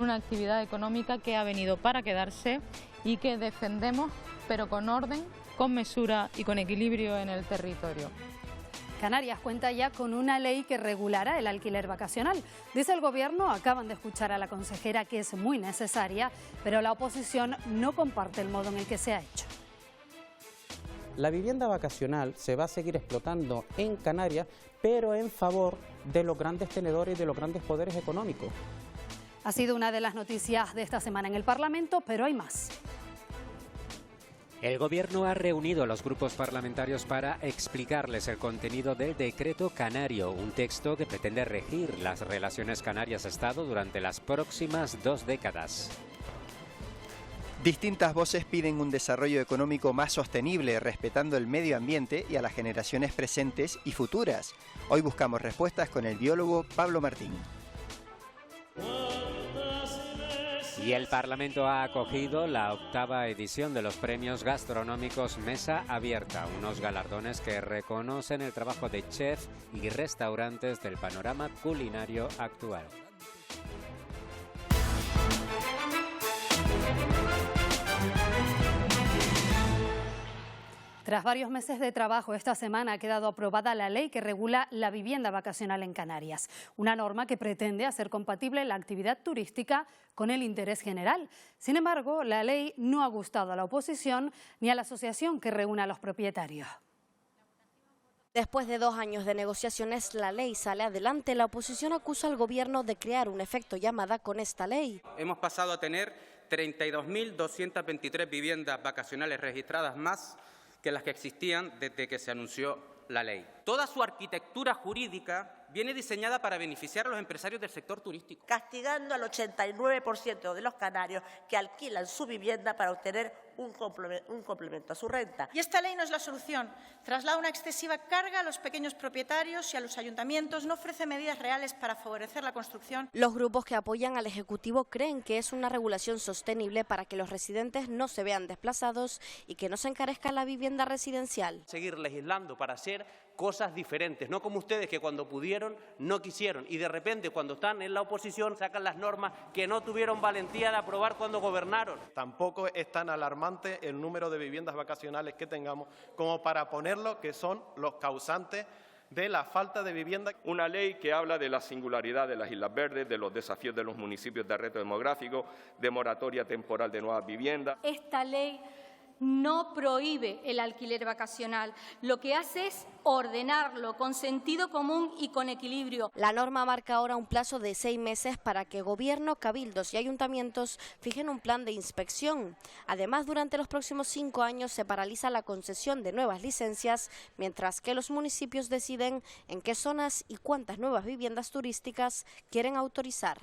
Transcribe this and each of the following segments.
una actividad económica que ha venido para quedarse y que defendemos, pero con orden, con mesura y con equilibrio en el territorio. Canarias cuenta ya con una ley que regulará el alquiler vacacional. Dice el Gobierno, acaban de escuchar a la consejera, que es muy necesaria, pero la oposición no comparte el modo en el que se ha hecho. La vivienda vacacional se va a seguir explotando en Canarias, pero en favor de los grandes tenedores y de los grandes poderes económicos. Ha sido una de las noticias de esta semana en el Parlamento, pero hay más. El Gobierno ha reunido a los grupos parlamentarios para explicarles el contenido del Decreto Canario, un texto que pretende regir las relaciones Canarias-Estado durante las próximas 2 décadas. Distintas voces piden un desarrollo económico más sostenible, respetando el medio ambiente y a las generaciones presentes y futuras. Hoy buscamos respuestas con el biólogo Pablo Martín. Y el Parlamento ha acogido la 8ª edición de los premios gastronómicos Mesa Abierta, unos galardones que reconocen el trabajo de chefs y restaurantes del panorama culinario actual. Tras varios meses de trabajo, esta semana ha quedado aprobada la ley que regula la vivienda vacacional en Canarias. Una norma que pretende hacer compatible la actividad turística con el interés general. Sin embargo, la ley no ha gustado a la oposición ni a la asociación que reúne a los propietarios. Después de 2 años de negociaciones, la ley sale adelante. La oposición acusa al Gobierno de crear un efecto llamada con esta ley. Hemos pasado a tener 32.223 viviendas vacacionales registradas más que las que existían desde que se anunció la ley. Toda su arquitectura jurídica viene diseñada para beneficiar a los empresarios del sector turístico, castigando al 89% de los canarios que alquilan su vivienda para obtener un complemento a su renta. Y esta ley no es la solución. Traslada una excesiva carga a los pequeños propietarios y a los ayuntamientos, no ofrece medidas reales para favorecer la construcción. Los grupos que apoyan al Ejecutivo creen que es una regulación sostenible para que los residentes no se vean desplazados y que no se encarezca la vivienda residencial. Seguir legislando para hacer cosas diferentes, no como ustedes que cuando pudieron no quisieron y de repente cuando están en la oposición sacan las normas que no tuvieron valentía de aprobar cuando gobernaron. Tampoco es tan alarmante el número de viviendas vacacionales que tengamos como para ponerlo que son los causantes de la falta de vivienda. Una ley que habla de la singularidad de las Islas Verdes, de los desafíos de los municipios de reto demográfico, de moratoria temporal de nuevas viviendas. Esta ley no prohíbe el alquiler vacacional, lo que hace es ordenarlo con sentido común y con equilibrio. La norma marca ahora un plazo de 6 meses para que Gobierno, cabildos y ayuntamientos fijen un plan de inspección. Además, durante los próximos 5 años se paraliza la concesión de nuevas licencias, mientras que los municipios deciden en qué zonas y cuántas nuevas viviendas turísticas quieren autorizar.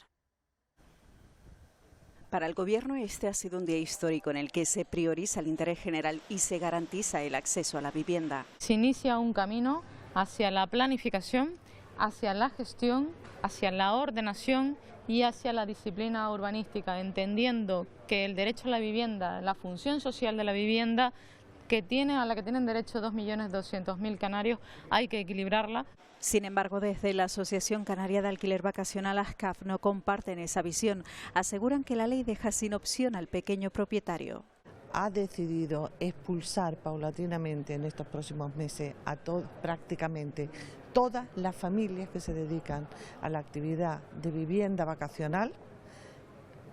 Para el Gobierno este ha sido un día histórico en el que se prioriza el interés general y se garantiza el acceso a la vivienda. Se inicia un camino hacia la planificación, hacia la gestión, hacia la ordenación y hacia la disciplina urbanística, entendiendo que el derecho a la vivienda, la función social de la vivienda, a la que tienen derecho 2.200.000 canarios, hay que equilibrarla. Sin embargo, desde la Asociación Canaria de Alquiler Vacacional, ASCAF, no comparten esa visión. Aseguran que la ley deja sin opción al pequeño propietario. Ha decidido expulsar paulatinamente en estos próximos meses a prácticamente todas las familias que se dedican a la actividad de vivienda vacacional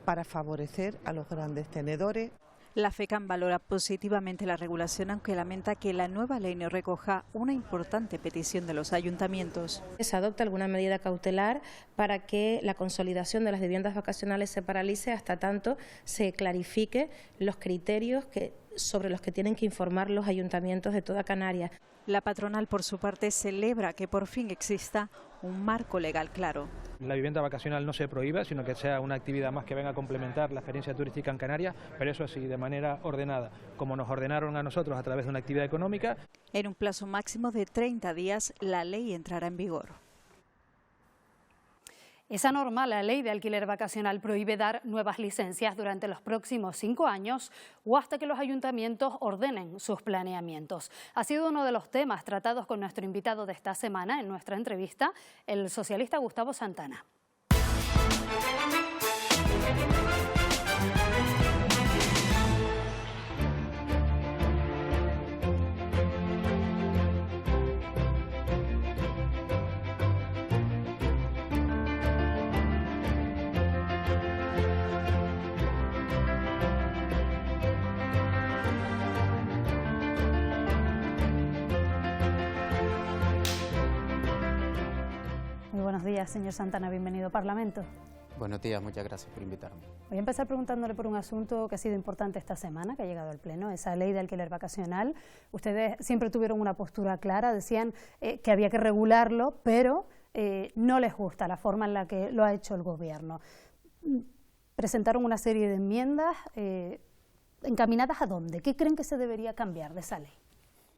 para favorecer a los grandes tenedores. La FECAM valora positivamente la regulación, aunque lamenta que la nueva ley no recoja una importante petición de los ayuntamientos. Se adopta alguna medida cautelar para que la consolidación de las viviendas vacacionales se paralice hasta tanto se clarifique los criterios sobre los que tienen que informar los ayuntamientos de toda Canarias. La patronal, por su parte, celebra que por fin exista un marco legal claro. La vivienda vacacional no se prohíba, sino que sea una actividad más que venga a complementar la experiencia turística en Canarias, pero eso sí, de manera ordenada, como nos ordenaron a nosotros a través de una actividad económica. En un plazo máximo de 30 días, la ley entrará en vigor. Esa norma, la ley de alquiler vacacional, prohíbe dar nuevas licencias durante los próximos 5 años o hasta que los ayuntamientos ordenen sus planeamientos. Ha sido uno de los temas tratados con nuestro invitado de esta semana en nuestra entrevista, el socialista Gustavo Santana. Buenos días, señor Santana, bienvenido al Parlamento. Buenos días, muchas gracias por invitarme. Voy a empezar preguntándole por un asunto que ha sido importante esta semana, que ha llegado al Pleno, esa ley de alquiler vacacional. Ustedes siempre tuvieron una postura clara, decían que había que regularlo, pero no les gusta la forma en la que lo ha hecho el Gobierno. Presentaron una serie de enmiendas encaminadas ¿a dónde? ¿Qué creen que se debería cambiar de esa ley?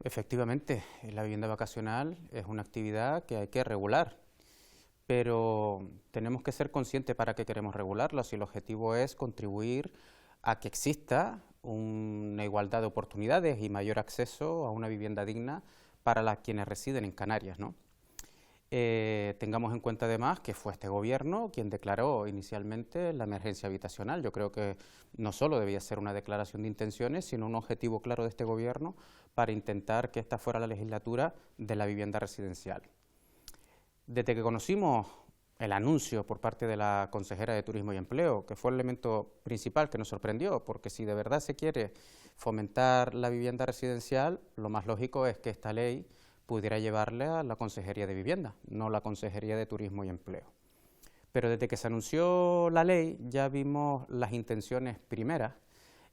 Efectivamente, la vivienda vacacional es una actividad que hay que regular, pero tenemos que ser conscientes para qué queremos regularlo, si el objetivo es contribuir a que exista una igualdad de oportunidades y mayor acceso a una vivienda digna para quienes residen en Canarias, ¿no? Tengamos en cuenta además que fue este Gobierno quien declaró inicialmente la emergencia habitacional. Yo creo que no solo debía ser una declaración de intenciones, sino un objetivo claro de este Gobierno para intentar que esta fuera la legislatura de la vivienda residencial. Desde que conocimos el anuncio por parte de la consejera de Turismo y Empleo, que fue el elemento principal que nos sorprendió, porque si de verdad se quiere fomentar la vivienda residencial, lo más lógico es que esta ley pudiera llevarle a la Consejería de Vivienda, no la Consejería de Turismo y Empleo. Pero desde que se anunció la ley ya vimos las intenciones primeras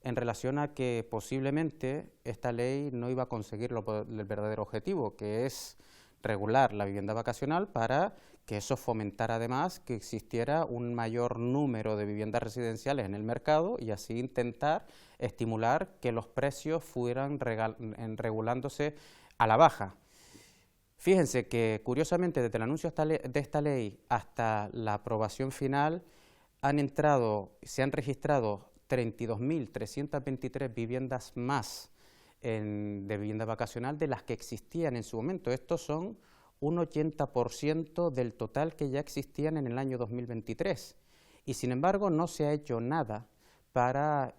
en relación a que posiblemente esta ley no iba a conseguir el verdadero objetivo, que es regular la vivienda vacacional para que eso fomentara además que existiera un mayor número de viviendas residenciales en el mercado y así intentar estimular que los precios fueran regulándose a la baja. Fíjense que curiosamente desde el anuncio de esta ley hasta la aprobación final se han registrado 32.323 viviendas más de vivienda vacacional de las que existían en su momento. Estos son un 80% del total que ya existían en el año 2023 y sin embargo no se ha hecho nada para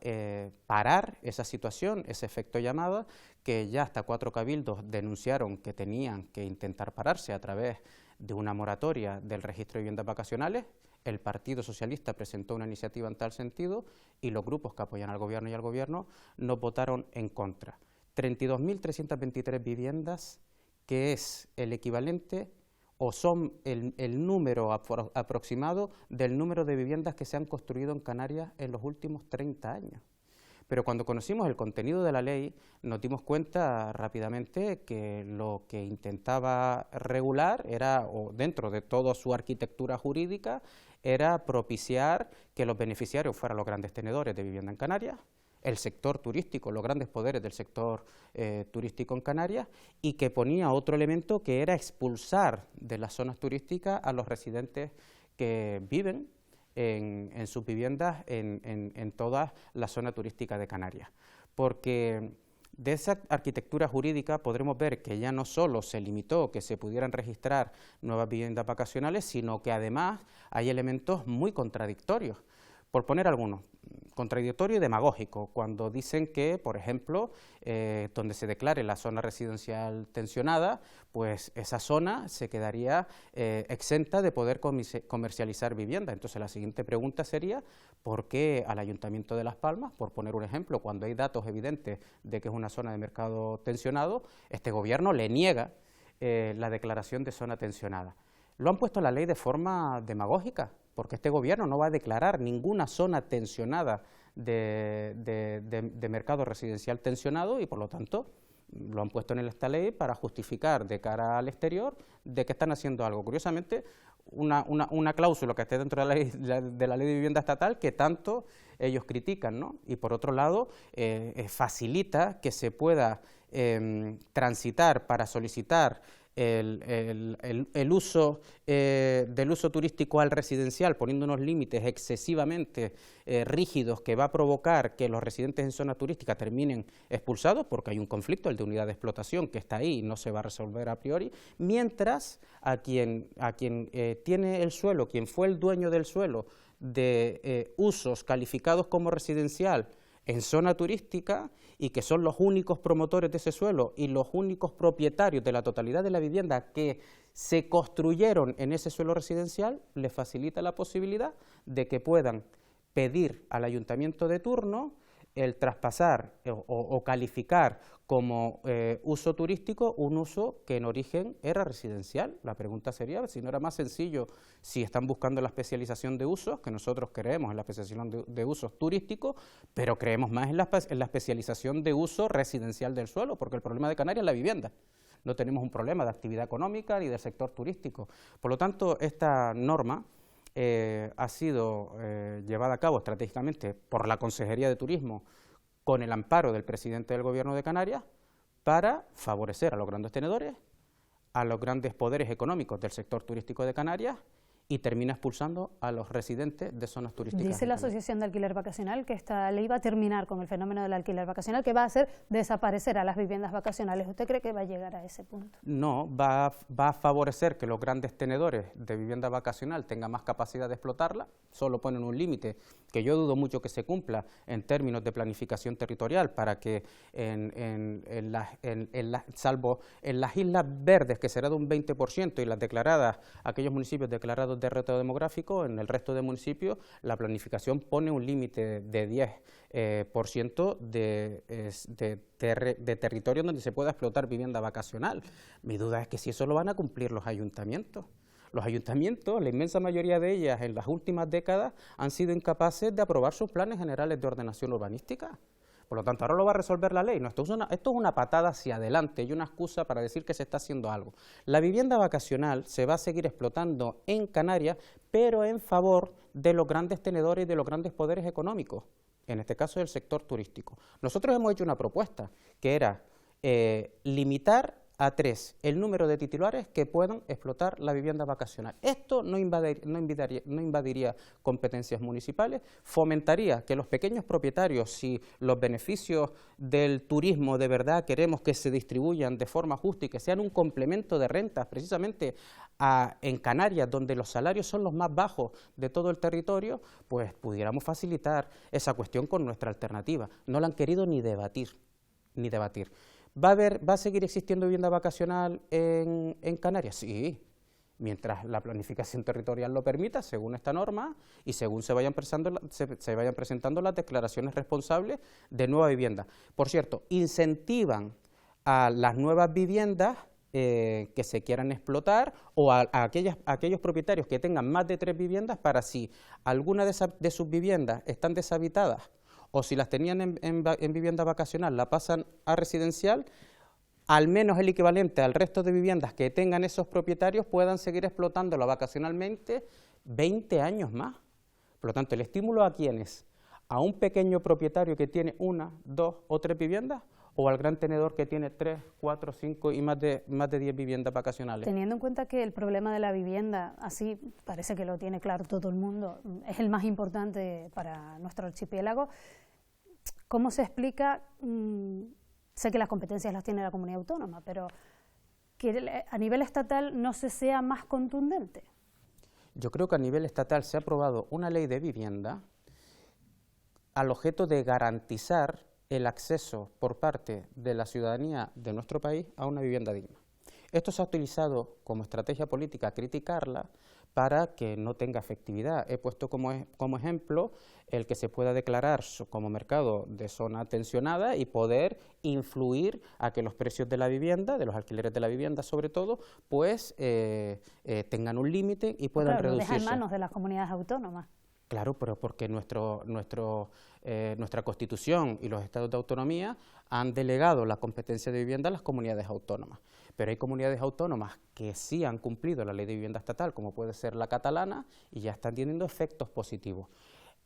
parar esa situación, ese efecto llamada, que ya hasta 4 cabildos denunciaron que tenían que intentar pararse a través de una moratoria del registro de viviendas vacacionales. El Partido Socialista presentó una iniciativa en tal sentido y los grupos que apoyan al Gobierno y al Gobierno nos votaron en contra. 32.323 viviendas, que es el equivalente o son el número aproximado del número de viviendas que se han construido en Canarias en los últimos 30 años. Pero cuando conocimos el contenido de la ley nos dimos cuenta rápidamente que lo que intentaba regular era, o dentro de toda su arquitectura jurídica, era propiciar que los beneficiarios fueran los grandes tenedores de vivienda en Canarias, el sector turístico, los grandes poderes del sector turístico en Canarias, y que ponía otro elemento que era expulsar de las zonas turísticas a los residentes que viven en sus viviendas en toda la zona turística de Canarias. Porque de esa arquitectura jurídica podremos ver que ya no solo se limitó que se pudieran registrar nuevas viviendas vacacionales, sino que además hay elementos muy contradictorios. Por poner algunos, contradictorio y demagógico, cuando dicen que, por ejemplo, donde se declare la zona residencial tensionada, pues esa zona se quedaría exenta de poder comercializar vivienda. Entonces la siguiente pregunta sería, ¿por qué al Ayuntamiento de Las Palmas, por poner un ejemplo, cuando hay datos evidentes de que es una zona de mercado tensionado, este Gobierno le niega la declaración de zona tensionada? Lo han puesto en la ley de forma demagógica, porque este Gobierno no va a declarar ninguna zona tensionada de mercado residencial tensionado y, por lo tanto, lo han puesto en esta ley para justificar de cara al exterior de que están haciendo algo. Curiosamente, una cláusula que esté dentro de la ley de vivienda estatal que tanto ellos critican, ¿no? Y, por otro lado, facilita que se pueda transitar para solicitar el uso del uso turístico al residencial, poniendo unos límites excesivamente rígidos que va a provocar que los residentes en zona turística terminen expulsados, porque hay un conflicto, el de unidad de explotación, que está ahí y no se va a resolver a priori, mientras a quien tiene el suelo, quien fue el dueño del suelo de usos calificados como residencial en zona turística y que son los únicos promotores de ese suelo y los únicos propietarios de la totalidad de la vivienda que se construyeron en ese suelo residencial, les facilita la posibilidad de que puedan pedir al ayuntamiento de turno el traspasar o calificar como uso turístico un uso que en origen era residencial. La pregunta sería si no era más sencillo, si están buscando la especialización de usos, que nosotros creemos en la especialización de usos turísticos, pero creemos más en la especialización de uso residencial del suelo, porque el problema de Canarias es la vivienda. No tenemos un problema de actividad económica ni del sector turístico. Por lo tanto, esta norma ha sido llevada a cabo estratégicamente por la Consejería de Turismo con el amparo del presidente del Gobierno de Canarias para favorecer a los grandes tenedores, a los grandes poderes económicos del sector turístico de Canarias y termina expulsando a los residentes de zonas turísticas. Dice la Asociación de Alquiler Vacacional que esta ley va a terminar con el fenómeno del alquiler vacacional, que va a hacer desaparecer a las viviendas vacacionales. ¿Usted cree que va a llegar a ese punto? No, va a favorecer que los grandes tenedores de vivienda vacacional tengan más capacidad de explotarla, solo ponen un límite que yo dudo mucho que se cumpla en términos de planificación territorial para que salvo en las islas verdes, que será de un 20%, y las declaradas, aquellos municipios declarados de reto demográfico, en el resto de municipios la planificación pone un límite de 10% de territorio donde se pueda explotar vivienda vacacional. Mi duda es que si eso lo van a cumplir los ayuntamientos. Los ayuntamientos, la inmensa mayoría de ellas en las últimas décadas, han sido incapaces de aprobar sus planes generales de ordenación urbanística. Por lo tanto, ahora lo va a resolver la ley. No, esto es una patada hacia adelante y una excusa para decir que se está haciendo algo. La vivienda vacacional se va a seguir explotando en Canarias, pero en favor de los grandes tenedores y de los grandes poderes económicos, en este caso del sector turístico. Nosotros hemos hecho una propuesta que era limitar a 3 el número de titulares que puedan explotar la vivienda vacacional. Esto no invadiría competencias municipales, fomentaría que los pequeños propietarios, si los beneficios del turismo de verdad queremos que se distribuyan de forma justa y que sean un complemento de rentas, precisamente en Canarias, donde los salarios son los más bajos de todo el territorio, pues pudiéramos facilitar esa cuestión con nuestra alternativa. No la han querido ni debatir. ¿Va a seguir existiendo vivienda vacacional en Canarias? Sí, mientras la planificación territorial lo permita, según esta norma, y según se vayan presentando las declaraciones responsables de nueva vivienda. Por cierto, incentivan a las nuevas viviendas que se quieran explotar o a aquellos propietarios que tengan más de 3 viviendas para si alguna de sus viviendas están deshabitadas o si las tenían en vivienda vacacional, la pasan a residencial, al menos el equivalente al resto de viviendas que tengan esos propietarios puedan seguir explotándolo vacacionalmente 20 años más. Por lo tanto, el estímulo ¿a quién es? ¿A un pequeño propietario que tiene 1, 2 o 3 viviendas? ¿O al gran tenedor que tiene 3, 4, 5 y más de 10 viviendas vacacionales? Teniendo en cuenta que el problema de la vivienda, así parece que lo tiene claro todo el mundo, es el más importante para nuestro archipiélago, ¿cómo se explica? Sé que las competencias las tiene la comunidad autónoma, pero que a nivel estatal no se sea más contundente. Yo creo que a nivel estatal se ha aprobado una ley de vivienda al objeto de garantizar el acceso por parte de la ciudadanía de nuestro país a una vivienda digna. Esto se ha utilizado como estrategia política criticarla para que no tenga efectividad. He puesto como ejemplo el que se pueda declarar como mercado de zona tensionada y poder influir a que los precios de la vivienda, de los alquileres de la vivienda sobre todo, pues tengan un límite y puedan reducirse. Lo deja en manos de las comunidades autónomas. Claro, pero porque nuestra Constitución y los estados de autonomía han delegado la competencia de vivienda a las comunidades autónomas. Pero hay comunidades autónomas que sí han cumplido la ley de vivienda estatal, como puede ser la catalana, y ya están teniendo efectos positivos.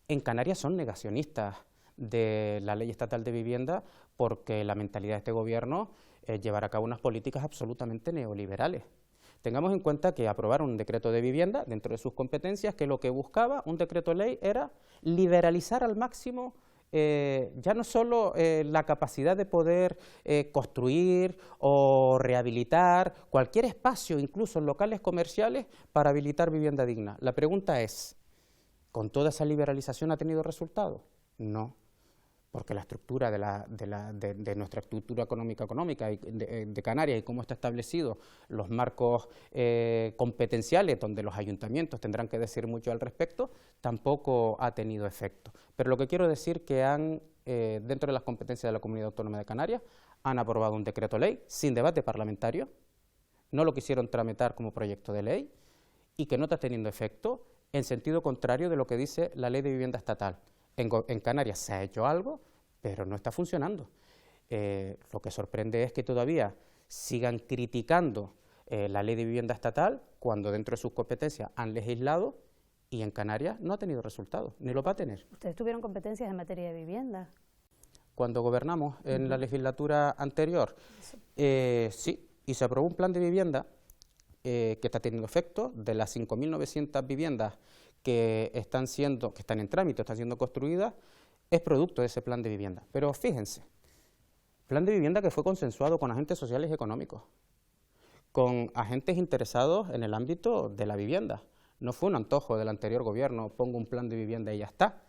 En Canarias son negacionistas de la ley estatal de vivienda porque la mentalidad de este gobierno es llevar a cabo unas políticas absolutamente neoliberales. Tengamos en cuenta que aprobaron un decreto de vivienda dentro de sus competencias que lo que buscaba un decreto ley era liberalizar al máximo ya no solo la capacidad de poder construir o rehabilitar cualquier espacio, incluso en locales comerciales, para habilitar vivienda digna. La pregunta es, ¿Con toda esa liberalización ha tenido resultados? No, porque la estructura de nuestra estructura económica de Canarias y cómo está establecido los marcos competenciales, donde los ayuntamientos tendrán que decir mucho al respecto, tampoco ha tenido efecto. Pero lo que quiero decir que dentro de las competencias de la Comunidad Autónoma de Canarias, han aprobado un decreto ley sin debate parlamentario, no lo quisieron tramitar como proyecto de ley y que no está teniendo efecto, en sentido contrario de lo que dice la Ley de Vivienda Estatal. En Canarias se ha hecho algo, pero no está funcionando. Lo que sorprende es que todavía sigan criticando la Ley de Vivienda Estatal cuando dentro de sus competencias han legislado y en Canarias no ha tenido resultados, ni lo va a tener. ¿Ustedes tuvieron competencias en materia de vivienda? Cuando gobernamos en la legislatura anterior, sí, y se aprobó un plan de vivienda que está teniendo efecto. De las 5.900 viviendas que están en trámite, están siendo construidas, es producto de ese plan de vivienda. Pero fíjense, plan de vivienda que fue consensuado con agentes sociales y económicos, con agentes interesados en el ámbito de la vivienda. No fue un antojo del anterior gobierno, pongo un plan de vivienda y ya está.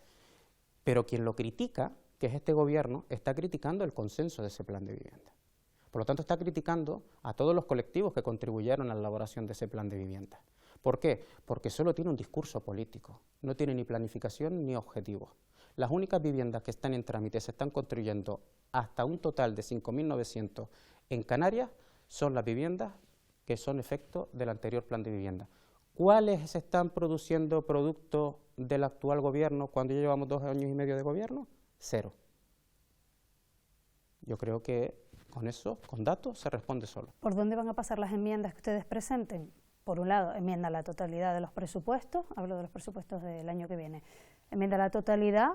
Pero quien lo critica, que es este gobierno, está criticando el consenso de ese plan de vivienda. Por lo tanto, está criticando a todos los colectivos que contribuyeron a la elaboración de ese plan de vivienda. ¿Por qué? Porque solo tiene un discurso político, no tiene ni planificación ni objetivos. Las únicas viviendas que están en trámite se están construyendo hasta un total de 5.900 en Canarias, son las viviendas que son efecto del anterior plan de vivienda. ¿Cuáles se están produciendo producto del actual gobierno cuando ya llevamos 2 años y medio de gobierno? 0. Yo creo que con eso, con datos, se responde solo. ¿Por dónde van a pasar las enmiendas que ustedes presenten? Por un lado, enmienda a la totalidad de los presupuestos, hablo de los presupuestos del año que viene. Enmienda a la totalidad,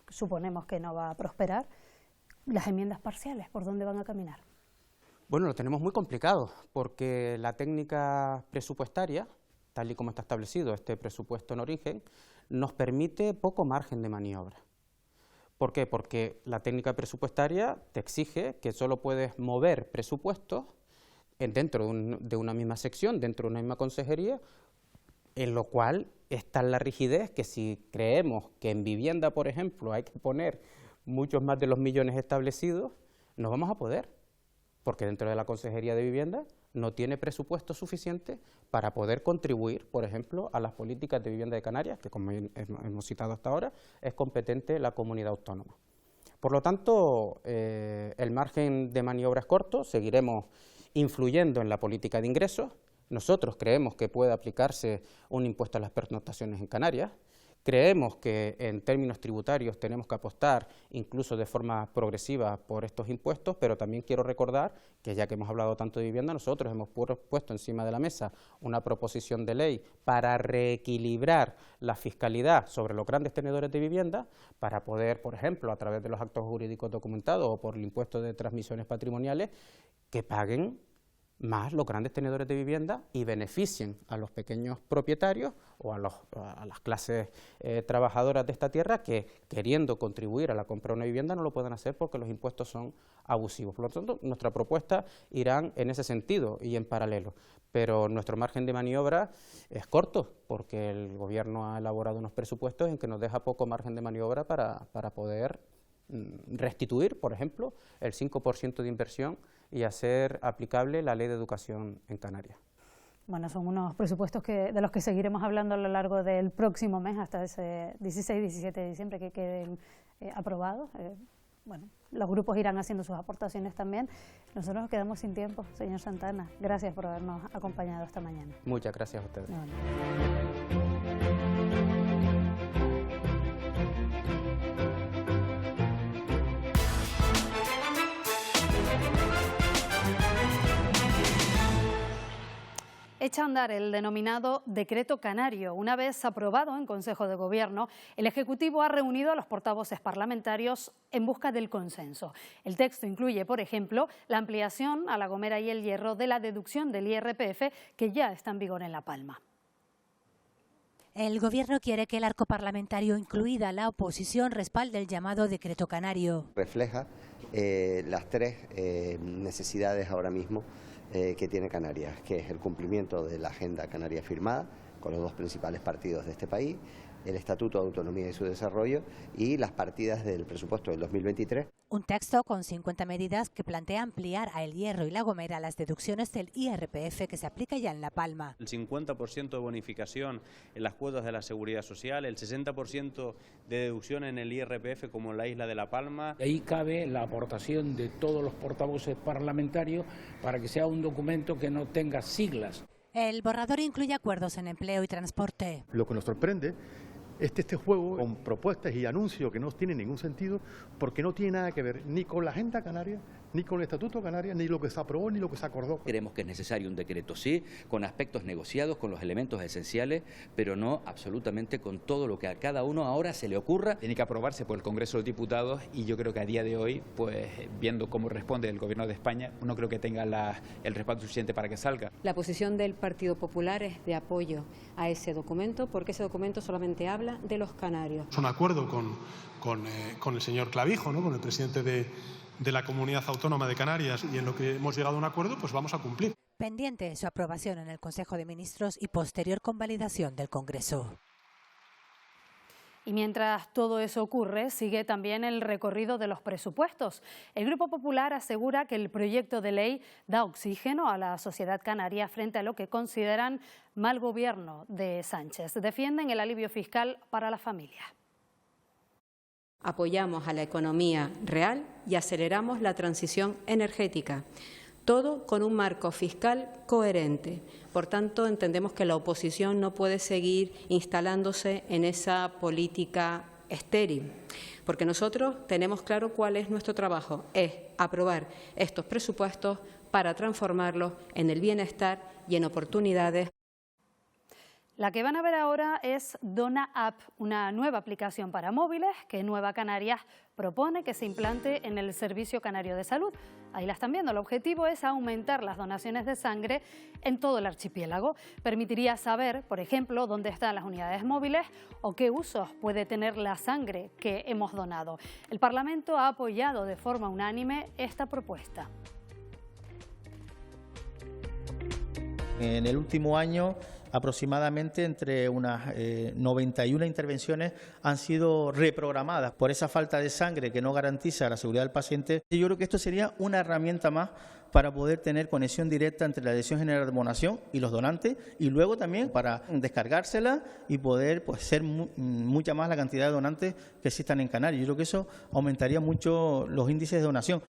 suponemos que no va a prosperar. Las enmiendas parciales, ¿por dónde van a caminar? Bueno, lo tenemos muy complicado, porque la técnica presupuestaria, tal y como está establecido este presupuesto en origen, nos permite poco margen de maniobra. ¿Por qué? Porque la técnica presupuestaria te exige que solo puedes mover presupuestos dentro de una misma sección, dentro de una misma consejería, en lo cual está la rigidez que si creemos que en vivienda, por ejemplo, hay que poner muchos más de los millones establecidos, no vamos a poder, porque dentro de la Consejería de Vivienda no tiene presupuesto suficiente para poder contribuir, por ejemplo, a las políticas de vivienda de Canarias, que como hemos citado hasta ahora, es competente la comunidad autónoma. Por lo tanto, el margen de maniobra es corto, seguiremos influyendo en la política de ingresos. Nosotros creemos que puede aplicarse un impuesto a las pernoctaciones en Canarias. Creemos que en términos tributarios tenemos que apostar incluso de forma progresiva por estos impuestos, pero también quiero recordar que ya que hemos hablado tanto de vivienda, nosotros hemos puesto encima de la mesa una proposición de ley para reequilibrar la fiscalidad sobre los grandes tenedores de vivienda, para poder, por ejemplo, a través de los actos jurídicos documentados o por el impuesto de transmisiones patrimoniales, que paguen más los grandes tenedores de vivienda y beneficien a los pequeños propietarios o a las clases trabajadoras de esta tierra que, queriendo contribuir a la compra de una vivienda, no lo pueden hacer porque los impuestos son abusivos. Por lo tanto, nuestra propuesta irán en ese sentido y en paralelo, pero nuestro margen de maniobra es corto porque el Gobierno ha elaborado unos presupuestos en que nos deja poco margen de maniobra para poder restituir, por ejemplo, el 5% de inversión y hacer aplicable la Ley de Educación en Canarias. Bueno, son unos presupuestos de los que seguiremos hablando a lo largo del próximo mes, hasta ese 16-17 de diciembre que queden aprobados. Bueno, los grupos irán haciendo sus aportaciones también. Nosotros nos quedamos sin tiempo, señor Santana. Gracias por habernos acompañado esta mañana. Muchas gracias a ustedes. Echa a andar el denominado Decreto Canario. Una vez aprobado en Consejo de Gobierno, el Ejecutivo ha reunido a los portavoces parlamentarios en busca del consenso. El texto incluye, por ejemplo, la ampliación a La Gomera y El Hierro de la deducción del IRPF, que ya está en vigor en La Palma. El Gobierno quiere que el arco parlamentario, incluida la oposición, respalde el llamado Decreto Canario. Refleja las tres necesidades ahora mismo que tiene Canarias, que es el cumplimiento de la Agenda Canaria firmada con los dos principales partidos de este país, el Estatuto de Autonomía y su desarrollo y las partidas del presupuesto del 2023. Un texto con 50 medidas que plantea ampliar a El Hierro y La Gomera las deducciones del IRPF que se aplica ya en La Palma. El 50% de bonificación en las cuotas de la Seguridad Social, el 60% de deducción en el IRPF como en la isla de La Palma. Ahí cabe la aportación de todos los portavoces parlamentarios para que sea un documento que no tenga siglas. El borrador incluye acuerdos en empleo y transporte. Lo que nos sorprende es este juego con propuestas y anuncios que no tienen ningún sentido porque no tiene nada que ver ni con la Agenda Canaria, ni con el Estatuto Canaria, ni lo que se aprobó, ni lo que se acordó. Creemos que es necesario un decreto, sí, con aspectos negociados, con los elementos esenciales, pero no absolutamente con todo lo que a cada uno ahora se le ocurra. Tiene que aprobarse por el Congreso de los Diputados y yo creo que a día de hoy, pues viendo cómo responde el Gobierno de España, no creo que tenga el respaldo suficiente para que salga. La posición del Partido Popular es de apoyo a ese documento, porque ese documento solamente habla de los canarios. Es un acuerdo con el señor Clavijo, ¿no?, con el presidente de la Comunidad Autónoma de Canarias, y en lo que hemos llegado a un acuerdo, pues vamos a cumplir. Pendiente su aprobación en el Consejo de Ministros y posterior convalidación del Congreso. Y mientras todo eso ocurre, sigue también el recorrido de los presupuestos. El Grupo Popular asegura que el proyecto de ley da oxígeno a la sociedad canaria frente a lo que consideran mal gobierno de Sánchez. Defienden el alivio fiscal para la familia. Apoyamos a la economía real y aceleramos la transición energética. Todo con un marco fiscal coherente. Por tanto, entendemos que la oposición no puede seguir instalándose en esa política estéril, porque nosotros tenemos claro cuál es nuestro trabajo, es aprobar estos presupuestos para transformarlos en el bienestar y en oportunidades. La que van a ver ahora es Dona App, una nueva aplicación para móviles que Nueva Canarias propone que se implante en el Servicio Canario de Salud. Ahí la están viendo. El objetivo es aumentar las donaciones de sangre en todo el archipiélago. Permitiría saber, por ejemplo, dónde están las unidades móviles o qué usos puede tener la sangre que hemos donado. El Parlamento ha apoyado de forma unánime esta propuesta. En el último año, aproximadamente entre unas 91 intervenciones han sido reprogramadas por esa falta de sangre que no garantiza la seguridad del paciente. Yo creo que esto sería una herramienta más para poder tener conexión directa entre la Dirección General de Donación y los donantes, y luego también para descargársela y poder ser mucha más la cantidad de donantes que existan en Canarias. Yo creo que eso aumentaría mucho los índices de donación.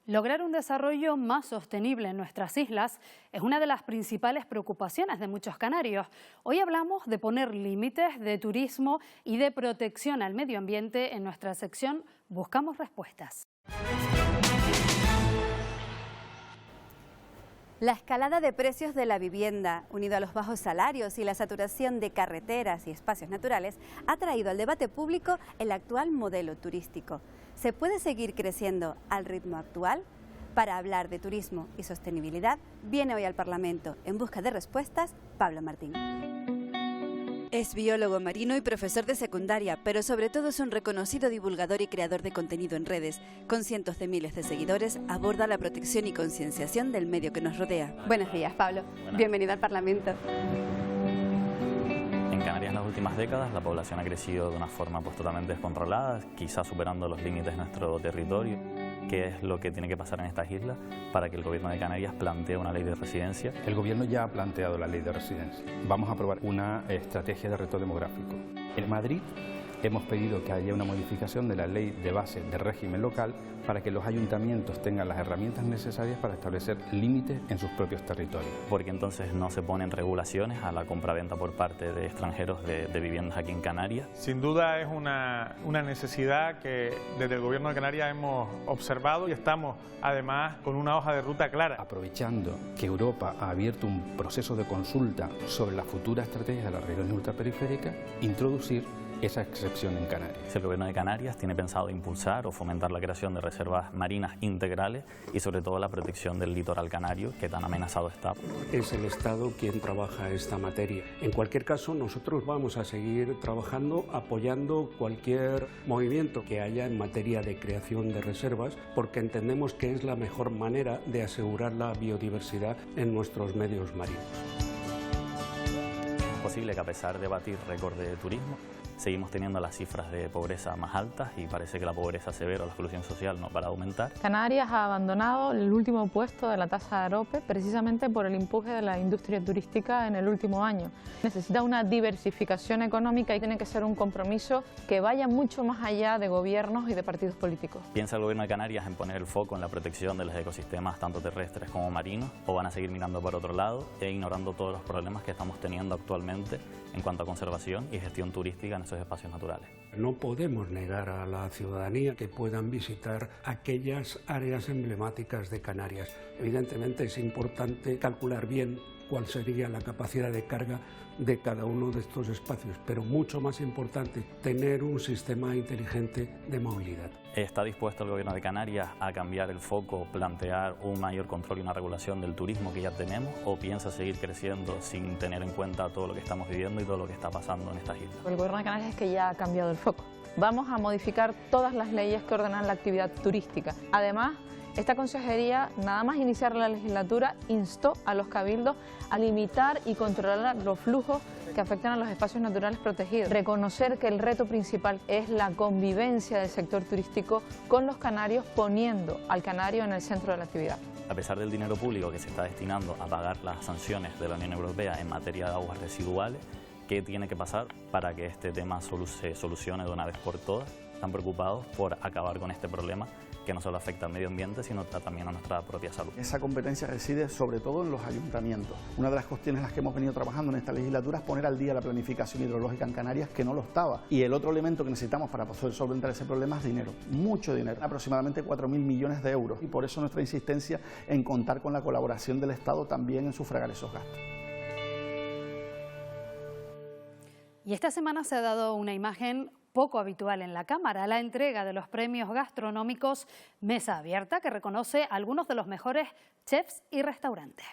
Lograr un desarrollo más sostenible en nuestras islas es una de las principales preocupaciones de muchos canarios. Hoy hablamos de poner límites, de turismo y de protección al medio ambiente en nuestra sección Buscamos Respuestas. La escalada de precios de la vivienda, unido a los bajos salarios y la saturación de carreteras y espacios naturales, ha traído al debate público el actual modelo turístico. ¿Se puede seguir creciendo al ritmo actual? Para hablar de turismo y sostenibilidad, viene hoy al Parlamento, en busca de respuestas, Pablo Martín. Es biólogo marino y profesor de secundaria, pero sobre todo es un reconocido divulgador y creador de contenido en redes. Con cientos de miles de seguidores, aborda la protección y concienciación del medio que nos rodea. Buenos días, Pablo. Bienvenido al Parlamento. En Canarias en las últimas décadas la población ha crecido de una forma totalmente descontrolada, quizás superando los límites de nuestro territorio. ¿Qué es lo que tiene que pasar en estas islas para que el Gobierno de Canarias plantee una ley de residencia? El Gobierno ya ha planteado la ley de residencia. Vamos a aprobar una estrategia de reto demográfico. En Madrid hemos pedido que haya una modificación de la ley de base de régimen local para que los ayuntamientos tengan las herramientas necesarias para establecer límites en sus propios territorios. Porque entonces no se ponen regulaciones a la compraventa por parte de extranjeros de viviendas aquí en Canarias. Sin duda es una necesidad que desde el Gobierno de Canarias hemos observado y estamos además con una hoja de ruta clara. Aprovechando que Europa ha abierto un proceso de consulta sobre la futura estrategia de las regiones ultraperiféricas, introducir esa excepción en Canarias. El Gobierno de Canarias tiene pensado impulsar o fomentar la creación de reservas marinas integrales y sobre todo la protección del litoral canario, que tan amenazado está. Es el Estado quien trabaja esta materia. En cualquier caso, nosotros vamos a seguir trabajando, apoyando cualquier movimiento que haya en materia de creación de reservas, porque entendemos que es la mejor manera de asegurar la biodiversidad en nuestros medios marinos. posible que a pesar de batir récord de turismo, seguimos teniendo las cifras de pobreza más altas y parece que la pobreza severa o la exclusión social no para de aumentar. Canarias ha abandonado el último puesto de la tasa de AROPE precisamente por el empuje de la industria turística en el último año. Necesita una diversificación económica y tiene que ser un compromiso que vaya mucho más allá de gobiernos y de partidos políticos. ¿Piensa el Gobierno de Canarias en poner el foco en la protección de los ecosistemas tanto terrestres como marinos o van a seguir mirando por otro lado e ignorando todos los problemas que estamos teniendo actualmente en cuanto a conservación y gestión turística en esos espacios naturales? No podemos negar a la ciudadanía que puedan visitar aquellas áreas emblemáticas de Canarias. Evidentemente es importante calcular bien cuál sería la capacidad de carga de cada uno de estos espacios, pero mucho más importante, tener un sistema inteligente de movilidad. ¿Está dispuesto el Gobierno de Canarias a cambiar el foco, plantear un mayor control y una regulación del turismo que ya tenemos, o piensa seguir creciendo sin tener en cuenta todo lo que estamos viviendo y todo lo que está pasando en estas islas? El Gobierno de Canarias es que ya ha cambiado el foco. Vamos a modificar todas las leyes que ordenan la actividad turística. Además, esta consejería, nada más iniciar la legislatura, instó a los cabildos a limitar y controlar los flujos que afectan a los espacios naturales protegidos. Reconocer que el reto principal es la convivencia del sector turístico con los canarios, poniendo al canario en el centro de la actividad. A pesar del dinero público que se está destinando a pagar las sanciones de la Unión Europea en materia de aguas residuales, ¿qué tiene que pasar para que este tema se solucione de una vez por todas? Están preocupados por acabar con este problema que no solo afecta al medio ambiente, sino también a nuestra propia salud. Esa competencia reside sobre todo en los ayuntamientos. Una de las cuestiones en las que hemos venido trabajando en esta legislatura es poner al día la planificación hidrológica en Canarias, que no lo estaba. Y el otro elemento que necesitamos para poder solventar ese problema es dinero, mucho dinero, aproximadamente 4.000 millones de euros. Y por eso nuestra insistencia en contar con la colaboración del Estado también en sufragar esos gastos. Y esta semana se ha dado una imagen poco habitual en la Cámara, la entrega de los premios gastronómicos Mesa Abierta, que reconoce a algunos de los mejores chefs y restaurantes.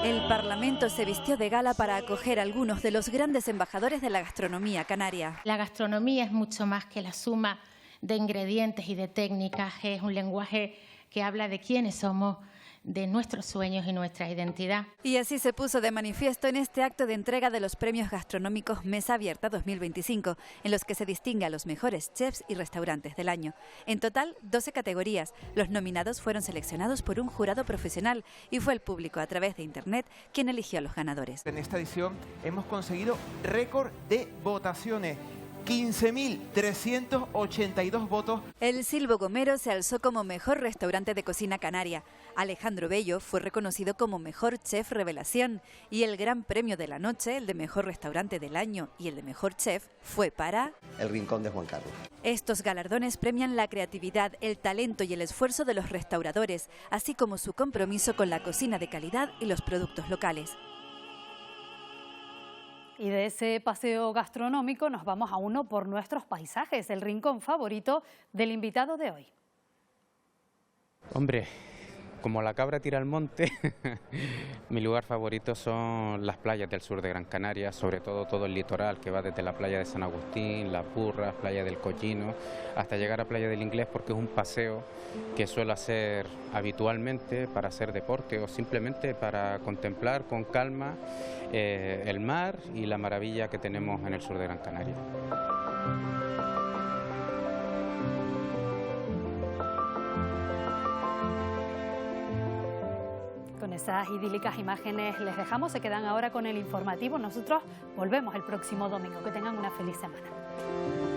El Parlamento se vistió de gala para acoger a algunos de los grandes embajadores de la gastronomía canaria. La gastronomía es mucho más que la suma de ingredientes y de técnicas, es un lenguaje que habla de quiénes somos, de nuestros sueños y nuestra identidad. Y así se puso de manifiesto en este acto de entrega de los premios gastronómicos Mesa Abierta 2025, en los que se distingue a los mejores chefs y restaurantes del año. En total, 12 categorías. Los nominados fueron seleccionados por un jurado profesional y fue el público a través de Internet quien eligió a los ganadores. En esta edición hemos conseguido récord de votaciones. 15.382 votos. El Silbo Gomero se alzó como mejor restaurante de cocina canaria. Alejandro Bello fue reconocido como mejor chef revelación. Y el gran premio de la noche, el de mejor restaurante del año y el de mejor chef, fue para El Rincón de Juan Carlos. Estos galardones premian la creatividad, el talento y el esfuerzo de los restauradores, así como su compromiso con la cocina de calidad y los productos locales. Y de ese paseo gastronómico nos vamos a uno por nuestros paisajes, el rincón favorito del invitado de hoy. Hombre, como la cabra tira al monte, mi lugar favorito son las playas del sur de Gran Canaria, sobre todo el litoral que va desde la playa de San Agustín, Las Burras, playa del Collino, hasta llegar a playa del Inglés, porque es un paseo que suelo hacer habitualmente para hacer deporte o simplemente para contemplar con calma el mar y la maravilla que tenemos en el sur de Gran Canaria. Con esas idílicas imágenes les dejamos, se quedan ahora con el informativo. Nosotros volvemos el próximo domingo. Que tengan una feliz semana.